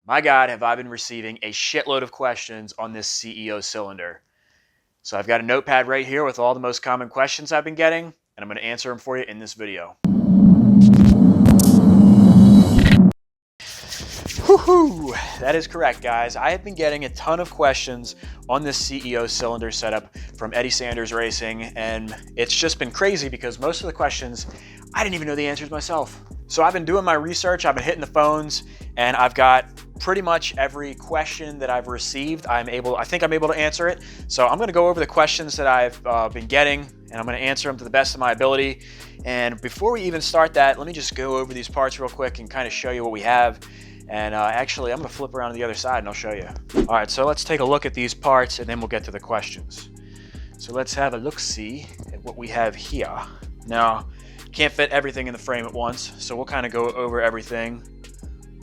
My God, have I been receiving a shitload of questions on this CEO cylinder. So I've got a notepad right here with all the most common questions I've been getting, and I'm going to answer them for you in this video. Woohoo! That is correct, guys. I have been getting a ton of questions on this CEO cylinder setup from DBC Racing, and it's just been crazy because most of the questions, I didn't even know the answers myself. So I've been doing my research, I've been hitting the phones, and I've got pretty much every question that I've received. I think I'm able to answer it. So I'm gonna go over the questions that I've been getting, and I'm gonna answer them to the best of my ability. And before we even start that, let me just go over these parts real quick and kind of show you what we have. And actually, I'm gonna flip around to the other side and I'll show you. All right, so let's take a look at these parts and then we'll get to the questions. So let's have a look-see at what we have here. Now, can't fit everything in the frame at once, so we'll kind of go over everything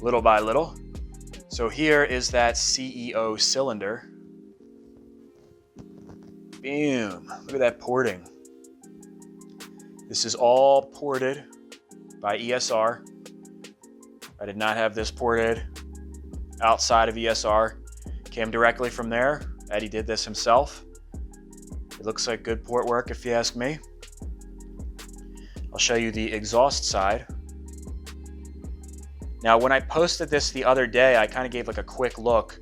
little by little. So here is that CEO cylinder. Boom, look at that porting. This is all ported by ESR. I did not have this ported outside of ESR. Came directly from there. Eddie did this himself. It looks like good port work if you ask me. I'll show you the exhaust side. Now, when I posted this the other day, I kind of gave like a quick look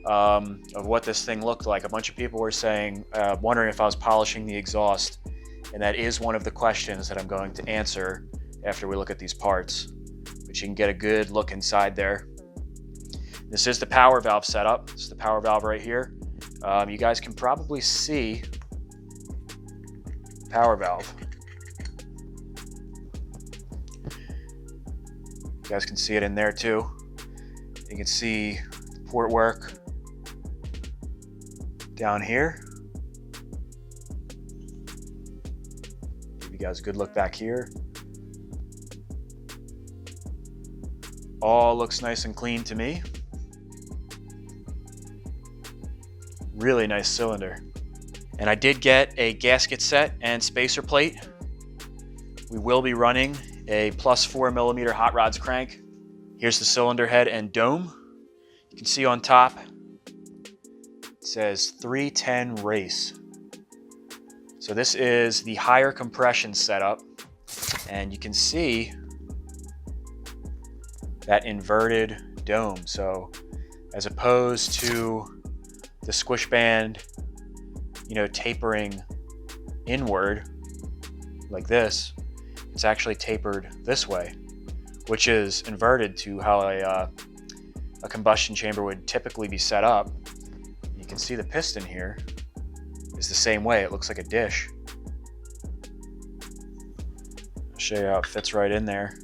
of what this thing looked like. A bunch of people were saying, wondering if I was polishing the exhaust, and that is one of the questions that I'm going to answer after we look at these parts, but you can get a good look inside there. This is the power valve setup. This is the power valve right here. You guys can probably see the power valve. You guys can see it in there too. You can see port work down here. Give you guys a good look back here. All looks nice and clean to me. Really nice cylinder. And I did get a gasket set and spacer plate. We will be running a +4mm hot rods crank. Here's the cylinder head and dome. You can see on top, it says 310 race. So this is the higher compression setup, and you can see that inverted dome. So as opposed to the squish band, tapering inward like this, it's actually tapered this way, which is inverted to how a combustion chamber would typically be set up. You can see the piston here is the same way. It looks like a dish. I'll show you how it fits right in there.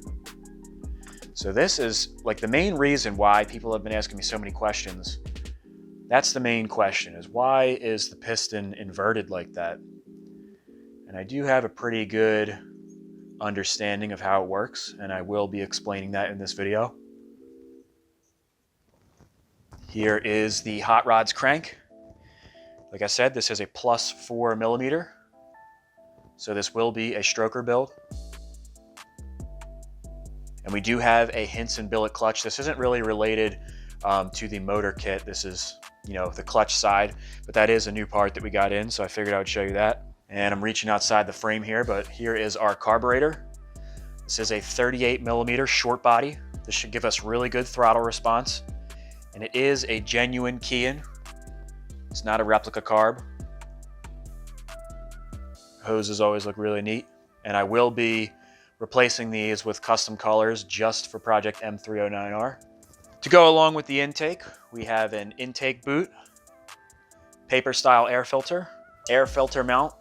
So this is like the main reason why people have been asking me so many questions. That's the main question, is why is the piston inverted like that? And I do have a pretty good understanding of how it works, and I will be explaining that in this video. Here is the hot rods crank. Like I said, this is a +4mm, so this will be a stroker build. And we do have a Hinson billet clutch. This isn't really related to the motor kit. This is, the clutch side, but that is a new part that we got in, so I figured I would show you that. And I'm reaching outside the frame here, but here is our carburetor. This is a 38mm short body. This should give us really good throttle response. And it is a genuine key-in. It's not a replica carb. Hoses always look really neat. And I will be replacing these with custom colors just for Project M309R. To go along with the intake, we have an intake boot, paper style air filter mount,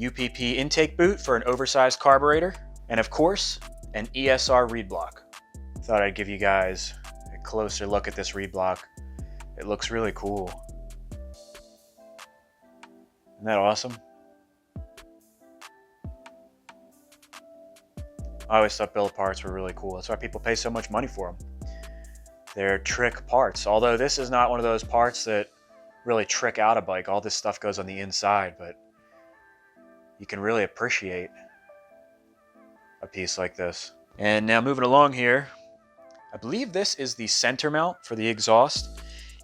UPP intake boot for an oversized carburetor, and of course, an ESR reed block. Thought I'd give you guys a closer look at this reed block. It looks really cool. Isn't that awesome? I always thought billet parts were really cool. That's why people pay so much money for them. They're trick parts. Although this is not one of those parts that really trick out a bike. All this stuff goes on the inside, but you can really appreciate a piece like this. And now moving along here, I believe this is the center mount for the exhaust,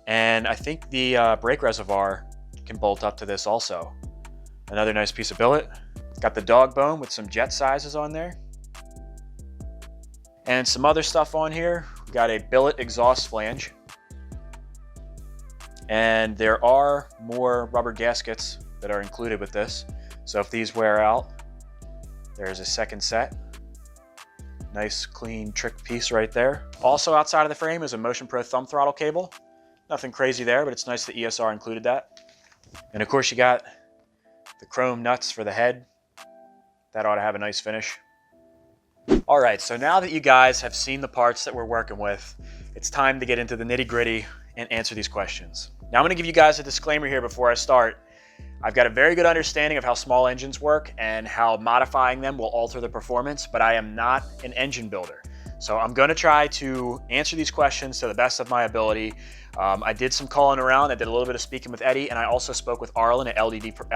and I think the brake reservoir can bolt up to this also. Another nice piece of billet. Got the dog bone with some jet sizes on there. And some other stuff on here. We got a billet exhaust flange. And there are more rubber gaskets that are included with this. So if these wear out, there's a second set. Nice clean trick piece right there. Also outside of the frame is a Motion Pro thumb throttle cable. Nothing crazy there, but it's nice that ESR included that. And of course you got the chrome nuts for the head. That ought to have a nice finish. All right, so now that you guys have seen the parts that we're working with, it's time to get into the nitty-gritty and answer these questions. Now I'm going to give you guys a disclaimer here before I start. I've got a very good understanding of how small engines work and how modifying them will alter the performance, but I am not an engine builder. So I'm going to try to answer these questions to the best of my ability. I did some calling around. I did a little bit of speaking with Eddie, and I also spoke with Arlan at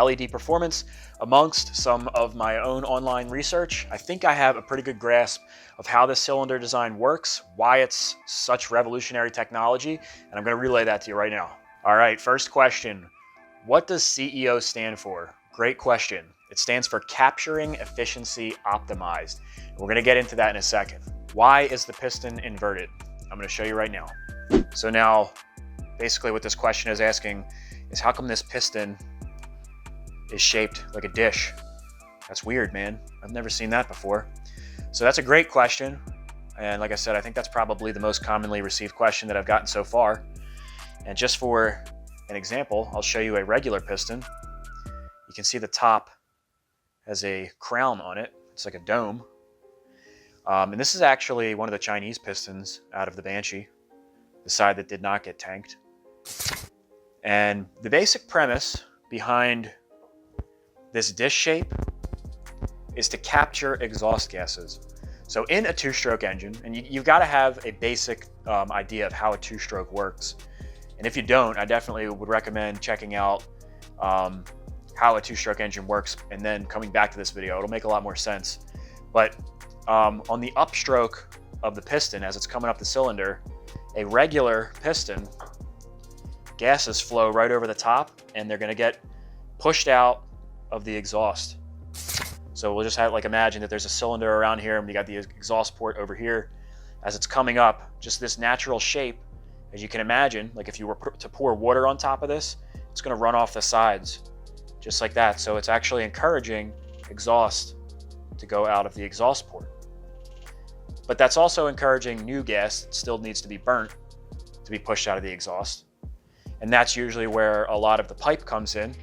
LED Performance amongst some of my own online research. I think I have a pretty good grasp of how this cylinder design works, why it's such revolutionary technology, and I'm going to relay that to you right now. All right, first question. What does CEO stand for? Great question. It stands for Capturing Efficiency Optimized. And we're going to get into that in a second. Why is the piston inverted? I'm going to show you right now. So now, basically what this question is asking is how come this piston is shaped like a dish? That's weird, man. I've never seen that before. So that's a great question. And like I said, I think that's probably the most commonly received question that I've gotten so far. And just for an example, I'll show you a regular piston. You can see the top has a crown on it. It's like a dome. And this is actually one of the Chinese pistons out of the Banshee, the side that did not get tanked. And the basic premise behind this dish shape is to capture exhaust gases. So in a two-stroke engine, and you've got to have a basic idea of how a two-stroke works. And if you don't, I definitely would recommend checking out how a two-stroke engine works and then coming back to this video. It'll make a lot more sense. But on the upstroke of the piston, as it's coming up the cylinder, a regular piston, gases flow right over the top and they're going to get pushed out of the exhaust. So we'll just have, like, imagine that there's a cylinder around here and we got the exhaust port over here. As it's coming up, just this natural shape, as you can imagine, like if you were to pour water on top of this, it's going to run off the sides just like that. So it's actually encouraging exhaust to go out of the exhaust port. But that's also encouraging new gas that still needs to be burnt to be pushed out of the exhaust. And that's usually where a lot of the pipe comes in.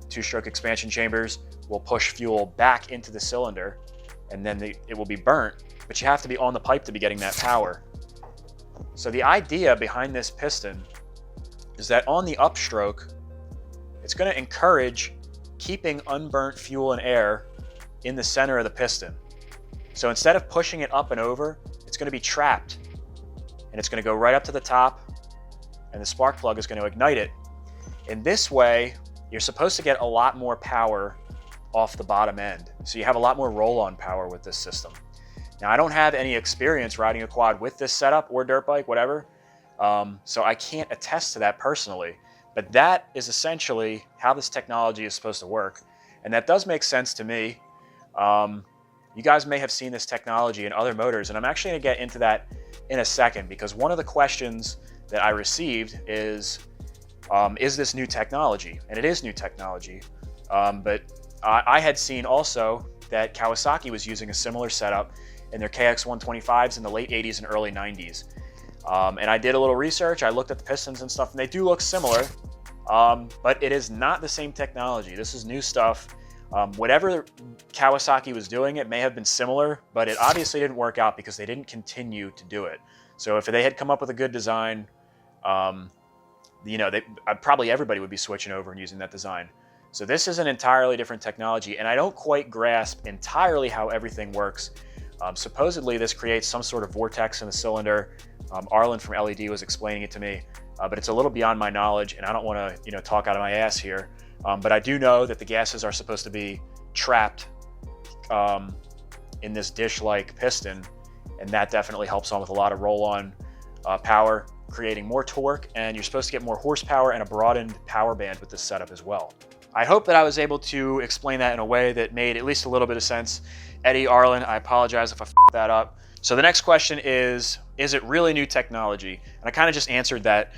Two-stroke expansion chambers will push fuel back into the cylinder and then it will be burnt, but you have to be on the pipe to be getting that power. So the idea behind this piston is that on the upstroke, it's going to encourage keeping unburnt fuel and air in the center of the piston. So instead of pushing it up and over, it's going to be trapped and it's going to go right up to the top and the spark plug is going to ignite it. In this way, you're supposed to get a lot more power off the bottom end. So you have a lot more roll-on power with this system. Now, I don't have any experience riding a quad with this setup or dirt bike, whatever. So I can't attest to that personally, but that is essentially how this technology is supposed to work. And that does make sense to me. You guys may have seen this technology in other motors, and I'm actually going to get into that in a second, because one of the questions that I received is this new technology? And it is new technology. But I had seen also that Kawasaki was using a similar setup in their KX125s in the late 80s and early 90s. And I did a little research. I looked at the pistons and stuff, and they do look similar, but it is not the same technology. This is new stuff. Whatever Kawasaki was doing, it may have been similar, but it obviously didn't work out because they didn't continue to do it. So if they had come up with a good design, you know, probably everybody would be switching over and using that design. So this is an entirely different technology, and I don't quite grasp entirely how everything works. Supposedly this creates some sort of vortex in the cylinder. Arlan from LED was explaining it to me, but it's a little beyond my knowledge, and I don't want to, you know, talk out of my ass here. But I do know that the gases are supposed to be trapped in this dish-like piston, and that definitely helps on with a lot of roll-on power, creating more torque, and you're supposed to get more horsepower and a broadened power band with this setup as well. I hope that I was able to explain that in a way that made at least a little bit of sense. Eddie, Arlan, I apologize if I f***ed that up. So the next question is it really new technology? And I kind of just answered that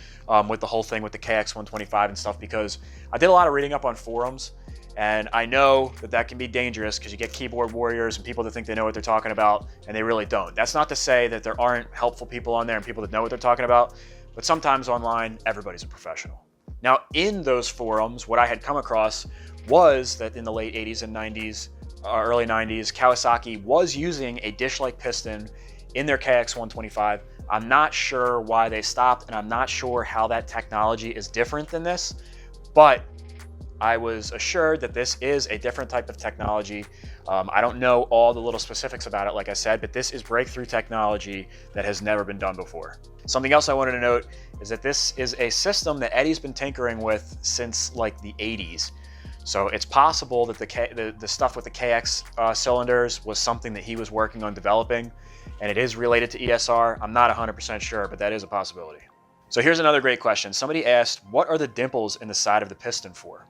with the whole thing with the KX125 and stuff, because I did a lot of reading up on forums, and I know that that can be dangerous because you get keyboard warriors and people that think they know what they're talking about, and they really don't. That's not to say that there aren't helpful people on there and people that know what they're talking about, but sometimes online, everybody's a professional. Now, in those forums, what I had come across was that in the late 80s and 90s, early 90s, Kawasaki was using a dish-like piston in their KX125. I'm not sure why they stopped, and I'm not sure how that technology is different than this, but I was assured that this is a different type of technology. I don't know all the little specifics about it, like I said, but this is breakthrough technology that has never been done before. Something else I wanted to note is that this is a system that Eddie's been tinkering with since like the 80s. So it's possible that the stuff with the KX cylinders was something that he was working on developing, and it is related to ESR. I'm not 100% sure, but that is a possibility. So here's another great question. Somebody asked, what are the dimples in the side of the piston for?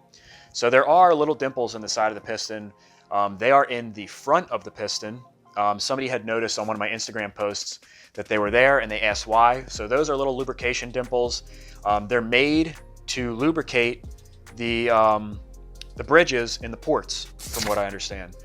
So there are little dimples in the side of the piston. They are in the front of the piston. Somebody had noticed on one of my Instagram posts that they were there, and they asked why. So those are little lubrication dimples. They're made to lubricate the bridges in the ports, from what I understand.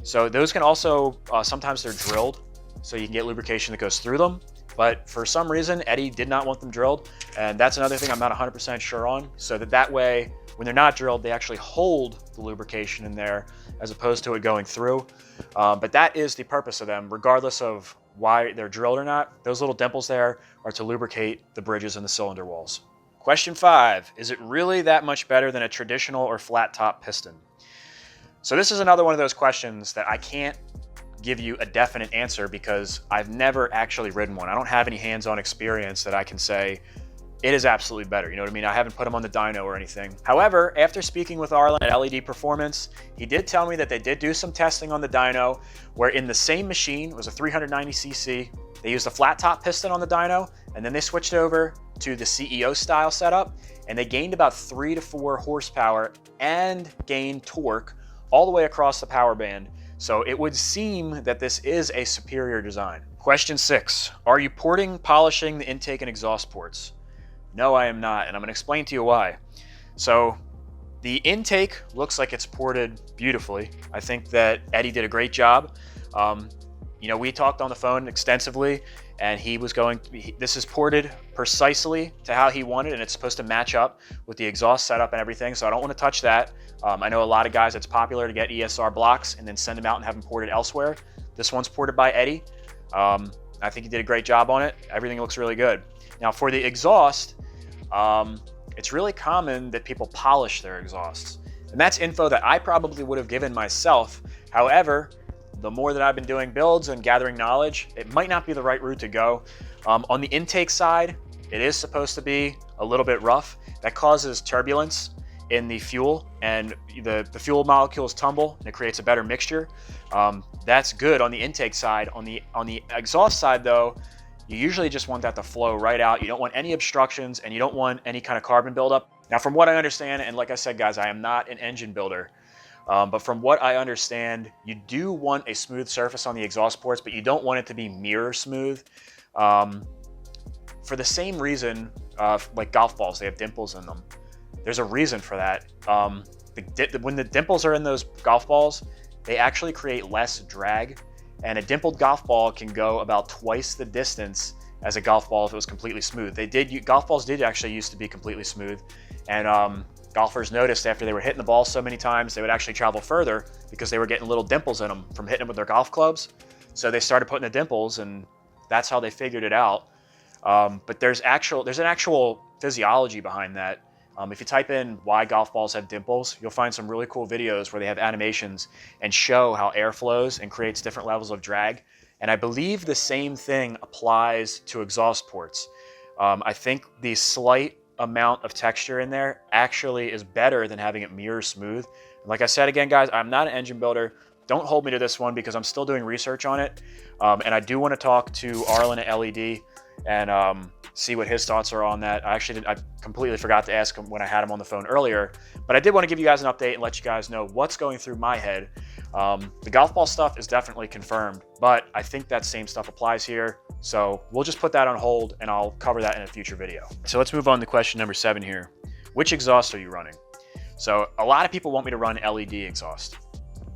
So those can also, sometimes they're drilled, so you can get lubrication that goes through them. But for some reason, Eddie did not want them drilled. And that's another thing I'm not 100% sure on. So that way, when they're not drilled, they actually hold the lubrication in there as opposed to it going through. But that is the purpose of them, regardless of why they're drilled or not. Those little dimples there are to lubricate the bridges and the cylinder walls. Question 5, is it really that much better than a traditional or flat top piston? So this is another one of those questions that I can't give you a definite answer because I've never actually ridden one. I don't have any hands-on experience that I can say it is absolutely better. You know what I mean? I haven't put them on the dyno or anything. However, after speaking with Arlan at LED Performance, he did tell me that they did do some testing on the dyno where in the same machine, it was a 390cc, they used a flat top piston on the dyno, and then they switched over to the CEO style setup, and they gained about 3 to 4 horsepower and gained torque all the way across the power band. So it would seem that this is a superior design. Question 6, are you porting, polishing the intake and exhaust ports? No, I am not, and I'm gonna explain to you why. So the intake looks like it's ported beautifully. I think that Eddie did a great job. You know, we talked on the phone extensively, and this is ported precisely to how he wanted, and it's supposed to match up with the exhaust setup and everything, so I don't want to touch that. I know a lot of guys, it's popular to get ESR blocks and then send them out and have them ported elsewhere. This one's ported by Eddie. I think he did a great job on it. Everything looks really good. Now for the exhaust, it's really common that people polish their exhausts, and that's info that I probably would have given myself. However, the more that I've been doing builds and gathering knowledge, it might not be the right route to go. On the intake side, it is supposed to be a little bit rough. That causes turbulence in the fuel, and the fuel molecules tumble, and it creates a better mixture. That's good on the intake side. On the exhaust side though, you usually just want that to flow right out. You don't want any obstructions, and you don't want any kind of carbon buildup. Now from what I understand, and like I said guys, I am not an engine builder, but from what I understand, you do want a smooth surface on the exhaust ports, but you don't want it to be mirror smooth. For the same reason, like golf balls, they have dimples in them. There's a reason for that. When the dimples are in those golf balls, they actually create less drag, and a dimpled golf ball can go about twice the distance as a golf ball if it was completely smooth. Golf balls did actually used to be completely smooth, and golfers noticed after they were hitting the ball so many times, they would actually travel further because they were getting little dimples in them from hitting them with their golf clubs. So they started putting the dimples, and that's how they figured it out. But there's an actual physiology behind that. If you type in why golf balls have dimples, you'll find some really cool videos where they have animations and show how air flows and creates different levels of drag. And I believe the same thing applies to exhaust ports. I think the slight amount of texture in there actually is better than having it mirror smooth. And like I said again, guys, I'm not an engine builder, don't hold me to this one because I'm still doing research on it. And I do want to talk to Arlan at LED and see what his thoughts are on that. I completely forgot to ask him when I had him on the phone earlier, but I did want to give you guys an update and let you guys know what's going through my head. The golf ball stuff is definitely confirmed, but I think that same stuff applies here. So we'll just put that on hold and I'll cover that in a future video. So let's move on to question number 7 here. Which exhaust are you running? So a lot of people want me to run LED exhaust.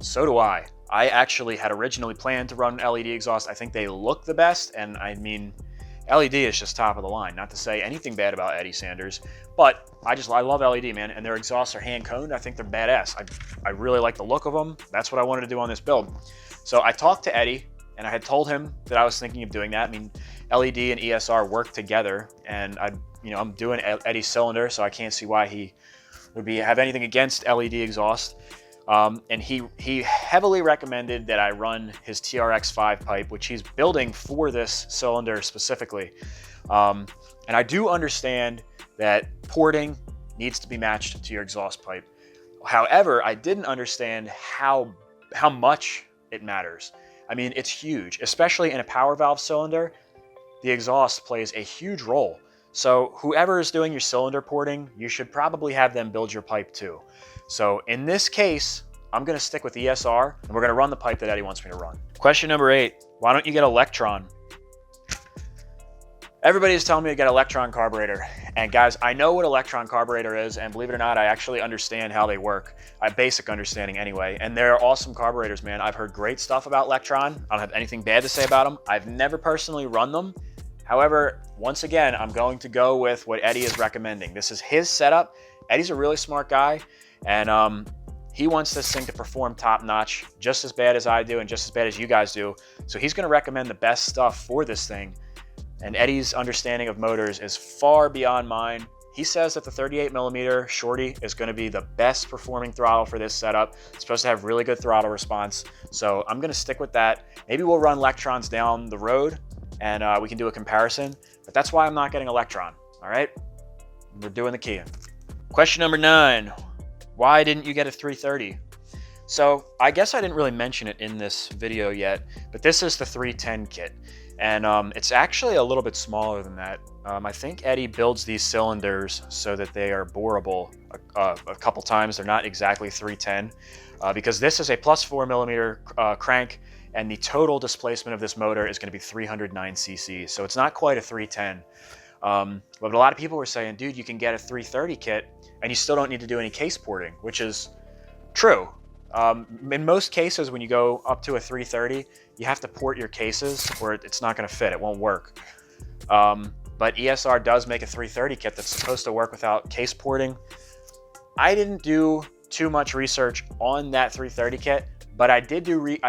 So do I. I actually had originally planned to run LED exhaust. I think they look the best, and I mean, LED is just top of the line. Not to say anything bad about Eddie Sanders, but I love LED, man, and their exhausts are hand coned. I think they're badass. I really like the look of them. That's what I wanted to do on this build. So I talked to Eddie, and I had told him that I was thinking of doing that. I mean, LED and ESR work together, and I'm doing Eddie's cylinder, so I can't see why he would have anything against LED exhaust. And he heavily recommended that I run his TRX5 pipe, which he's building for this cylinder specifically. And I do understand that porting needs to be matched to your exhaust pipe. However, I didn't understand how much it matters. I mean, it's huge, especially in a power valve cylinder. The exhaust plays a huge role. So whoever is doing your cylinder porting, you should probably have them build your pipe too. So in this case, I'm gonna stick with ESR and we're gonna run the pipe that Eddie wants me to run. Question number 8, why don't you get electron? Everybody's telling me to get electron carburetor. And guys, I know what electron carburetor is, and believe it or not, I actually understand how they work. I have basic understanding anyway, and they're awesome carburetors, man. I've heard great stuff about electron. I don't have anything bad to say about them. I've never personally run them. However, once again, I'm going to go with what Eddie is recommending. This is his setup. Eddie's a really smart guy, and he wants this thing to perform top notch, just as bad as I do and just as bad as you guys do. So he's gonna recommend the best stuff for this thing. And Eddie's understanding of motors is far beyond mine. He says that the 38mm shorty is gonna be the best performing throttle for this setup. It's supposed to have really good throttle response. So I'm gonna stick with that. Maybe we'll run electrons down the road and we can do a comparison, but that's why I'm not getting electron, all right? We're doing the key. Question number 9, why didn't you get a 330? So I guess I didn't really mention it in this video yet, but this is the 310 kit. And it's actually a little bit smaller than that. I think Eddie builds these cylinders so that they are boreable a couple times. They're not exactly 310 because this is a plus 4mm crank, and the total displacement of this motor is going to be 309 cc. So it's not quite a 310. But a lot of people were saying, dude, you can get a 330 kit and you still don't need to do any case porting, which is true. In most cases, when you go up to a 330, you have to port your cases or it's not going to fit. It won't work. But ESR does make a 330 kit that's supposed to work without case porting. I didn't do too much research on that 330 kit, but I did read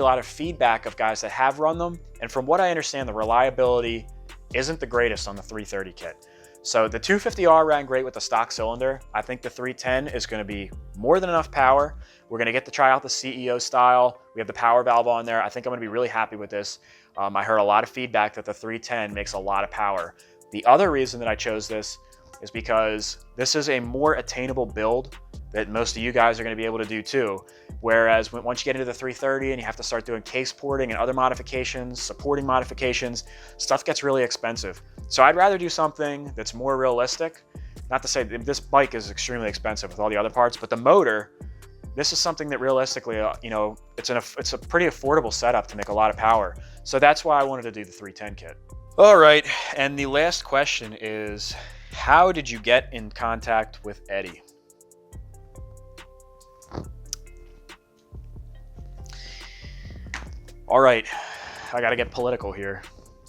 a lot of feedback of guys that have run them. And from what I understand, the reliability isn't the greatest on the 330 kit. So the 250R ran great with the stock cylinder. I think the 310 is going to be more than enough power. We're going to get to try out the CEO style. We have the power valve on there. I think I'm going to be really happy with this. I heard a lot of feedback that the 310 makes a lot of power. The other reason that I chose this is because this is a more attainable build that most of you guys are going to be able to do too. Whereas once you get into the 330 and you have to start doing case porting and other modifications, supporting modifications, stuff gets really expensive. So I'd rather do something that's more realistic. Not to say this bike is extremely expensive with all the other parts, but the motor, this is something that realistically, it's a pretty affordable setup to make a lot of power. So that's why I wanted to do the 310 kit. All right, and the last question is, how did you get in contact with Eddie? All right, I gotta get political here.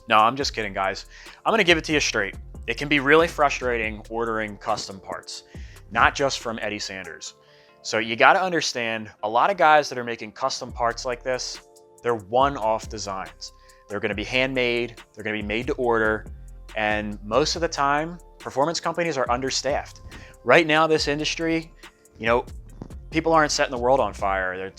No, I'm just kidding, guys. I'm gonna give it to you straight. It can be really frustrating ordering custom parts, not just from Eddie Sanders. So you gotta understand, a lot of guys that are making custom parts like this, they're one-off designs. They're gonna be handmade, they're gonna be made to order, and most of the time, performance companies are understaffed. Right now, this industry, people aren't setting the world on fire.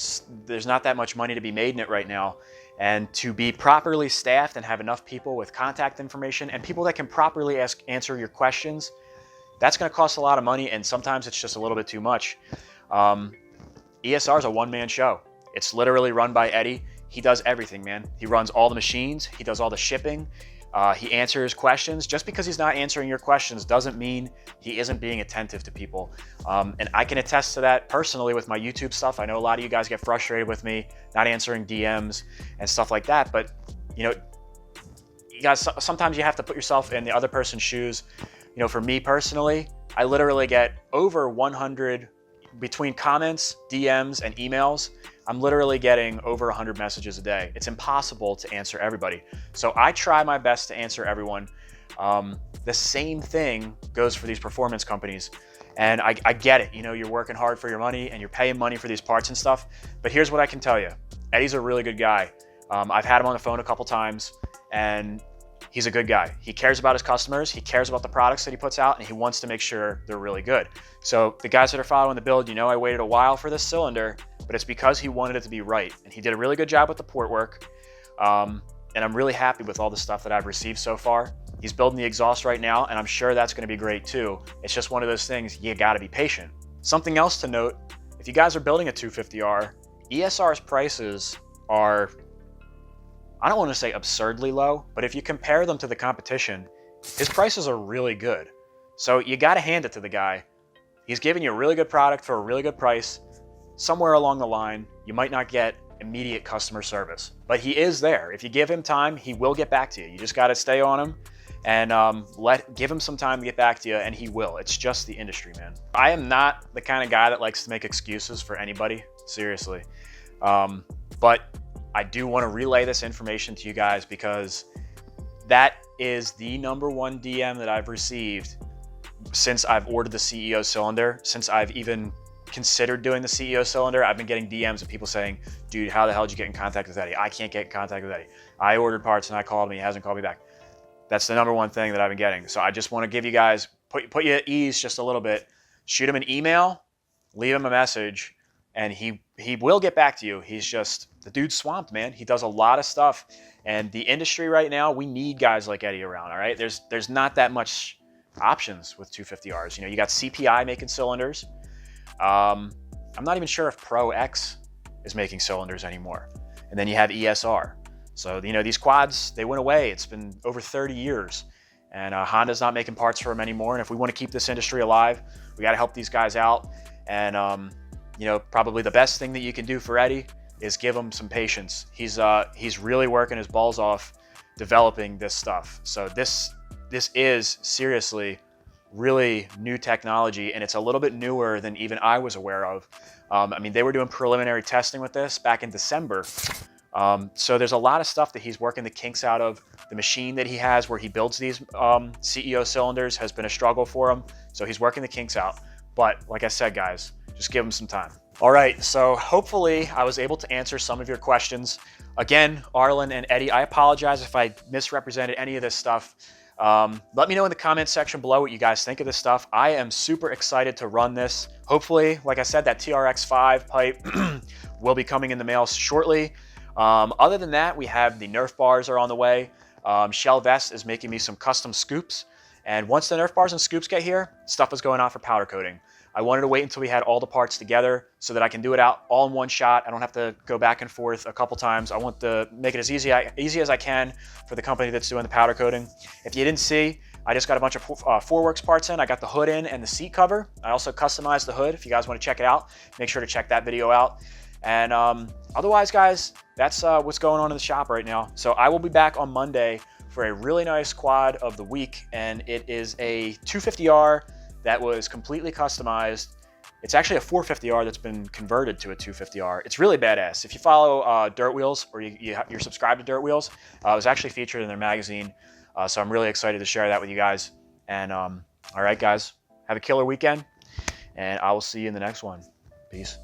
There's not that much money to be made in it right now. And to be properly staffed and have enough people with contact information and people that can properly answer your questions, that's gonna cost a lot of money, and sometimes it's just a little bit too much. ESR is a one-man show. It's literally run by Eddie. He does everything, man. He runs all the machines. He does all the shipping. He answers questions. Just because he's not answering your questions doesn't mean he isn't being attentive to people. And I can attest to that personally with my YouTube stuff. I know a lot of you guys get frustrated with me not answering DMs and stuff like that, but you know, you guys, sometimes you have to put yourself in the other person's shoes. You know, for me personally, I literally get over 100 between comments, DMs, and emails. I'm literally getting over 100 messages a day. It's impossible to answer everybody. So I try my best to answer everyone. The same thing goes for these performance companies. And I get it, you know, you're working hard for your money and you're paying money for these parts and stuff. But here's what I can tell you. Eddie's a really good guy. I've had him on the phone a couple times, and he's a good guy. He cares about his customers, he cares about the products that he puts out, and he wants to make sure they're really good. So the guys that are following the build, you know I waited a while for this cylinder, but it's because he wanted it to be right. And he did a really good job with the port work. And I'm really happy with all the stuff that I've received so far. He's building the exhaust right now, and I'm sure that's gonna be great too. It's just one of those things, you gotta be patient. Something else to note, if you guys are building a 250R, ESR's prices are, I don't want to say absurdly low, but if you compare them to the competition, his prices are really good. So you got to hand it to the guy. He's giving you a really good product for a really good price. Somewhere along the line, you might not get immediate customer service, but he is there. If you give him time, he will get back to you. You just got to stay on him and give him some time to get back to you, and he will. It's just the industry, man. I am not the kind of guy that likes to make excuses for anybody, seriously. But I do want to relay this information to you guys because that is the #1 DM that I've received since I've ordered the CEO cylinder. Since I've even considered doing the CEO cylinder, I've been getting DMs of people saying, dude, how the hell did you get in contact with Eddie? I can't get in contact with Eddie. I ordered parts and I called him, he hasn't called me back. That's the #1 thing that I've been getting. So I just want to give you guys, put you at ease just a little bit. Shoot him an email, leave him a message, and he will get back to you. He's just, the dude's swamped, man. He does a lot of stuff. And the industry right now, we need guys like Eddie around, all right? There's not that much options with 250Rs. You know, you got CPI making cylinders. I'm not even sure if Pro X is making cylinders anymore. And then you have ESR. So, you know, these quads, they went away. It's been over 30 years. And Honda's not making parts for them anymore. And if we want to keep this industry alive, we got to help these guys out. And, you know, probably the best thing that you can do for Eddie is give him some patience. He's really working his balls off developing this stuff. So this is seriously really new technology, and it's a little bit newer than even I was aware of. I mean, they were doing preliminary testing with this back in December. So there's a lot of stuff that he's working the kinks out of. The machine that he has where he builds these CEO cylinders has been a struggle for him. So he's working the kinks out. But like I said, guys, just give him some time. All right, so hopefully I was able to answer some of your questions. Again, Arlan and Eddie, I apologize if I misrepresented any of this stuff. Let me know in the comments section below what you guys think of this stuff. I am super excited to run this. Hopefully, like I said, that TRX5 pipe will be coming in the mail shortly. Other than that, we have the Nerf bars are on the way. Shell Vest is making me some custom scoops. And once the Nerf bars and scoops get here, stuff is going out for powder coating. I wanted to wait until we had all the parts together so that I can do it out all in one shot. I don't have to go back and forth a couple times. I want to make it as easy as I can for the company that's doing the powder coating. If you didn't see, I just got a bunch of 4Works parts in. I got the hood in and the seat cover. I also customized the hood. If you guys want to check it out, make sure to check that video out. And otherwise, guys, that's what's going on in the shop right now. So I will be back on Monday for a really nice quad of the week, and it is a 250R that was completely customized. It's actually a 450R that's been converted to a 250R. It's really badass. If you follow Dirt Wheels, or you're subscribed to Dirt Wheels, it was actually featured in their magazine. So I'm really excited to share that with you guys. And all right, guys, have a killer weekend, and I will see you in the next one. Peace.